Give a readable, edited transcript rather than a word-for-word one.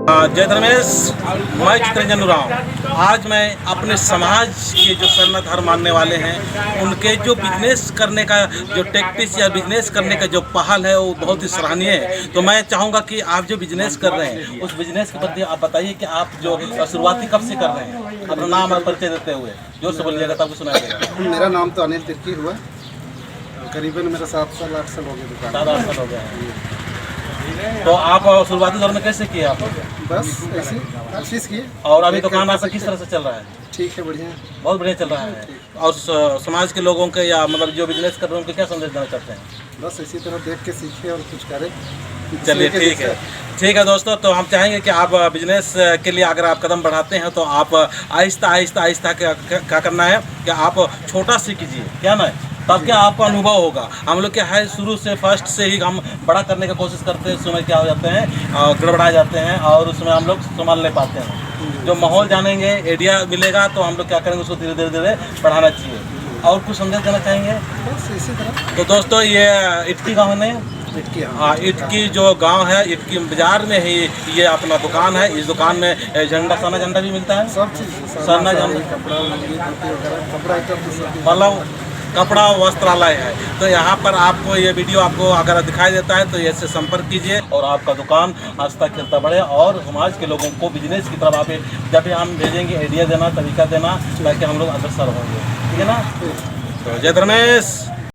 जय धर्मेश, मैं चित्रंजन उरांव। आज मैं अपने समाज के जो शरणाधार मानने वाले हैं उनके जो बिजनेस करने का जो टैक्टिक्स या बिजनेस करने का जो पहल है वो बहुत ही सराहनीय है। तो मैं चाहूँगा कि आप जो बिजनेस कर रहे हैं उस बिजनेस के प्रति आप बताइए कि आप जो शुरुआती कब से कर रहे हैं, अपना नाम और परिचय देते हुए जोर से बोलिएगा तब सुनाया जाएगा। मेरा नाम तो अनिल तिर्की हुआ, करीबन मेरा 7 साल 8 साल हो गए दुकान। 7-8 साल हो गए। तो आप शुरुआती दौर में कैसे किए आप? बस ऐसे कोशिश किए। और अभी दुकान आपका किस तरह से चल रहा है? ठीक है, बढ़िया। बहुत बढ़िया चल रहा है। और समाज के लोगों के या मतलब जो बिजनेस कर रहे हैं उनको क्या संदेश देना चाहते हैं? बस इसी तरह देख के सीखे और कुछ करें। चलिए ठीक है दोस्तों, तो हम चाहेंगे कि आप बिजनेस के लिए अगर आप कदम बढ़ाते हैं तो आप आहिस्ता आहिस्ता क्या करना है कि आप छोटा से कीजिए, क्या ना है, तब क्या आपको अनुभव होगा। हम लोग क्या है शुरू से फर्स्ट से ही हम बड़ा करने की कोशिश करते हैं, उसमें क्या हो जाते हैं गड़बड़ा जाते हैं और उसमें हम लोग संभाल नहीं पाते हैं। जो माहौल जानेंगे, आइडिया मिलेगा तो हम लोग क्या करेंगे, उसको धीरे धीरे बढ़ाना चाहिए। और कुछ संदेश देना चाहेंगे? बस इसी तरह। तो दोस्तों ये इटकी गाँव में हाँ, इटकी जो गांव है, इटकी बाजार में ही ये अपना दुकान है। इस दुकान में झंडा सना झंडा भी मिलता है, सब चीज़ सना झंडा, कपड़ा कपड़ा आइटम मतलब कपड़ा वस्त्रालय है। तो यहाँ पर आपको ये वीडियो आपको अगर दिखाई देता है तो इससे संपर्क कीजिए और आपका दुकान आस्था खिलता बढ़े और समाज के लोगों को बिजनेस की तरफ आप जब भी हम भेजेंगे आइडिया देना, तरीका देना, ताकि हम लोग अग्रसर होंगे। ठीक है ना? तो जय धर्मेश।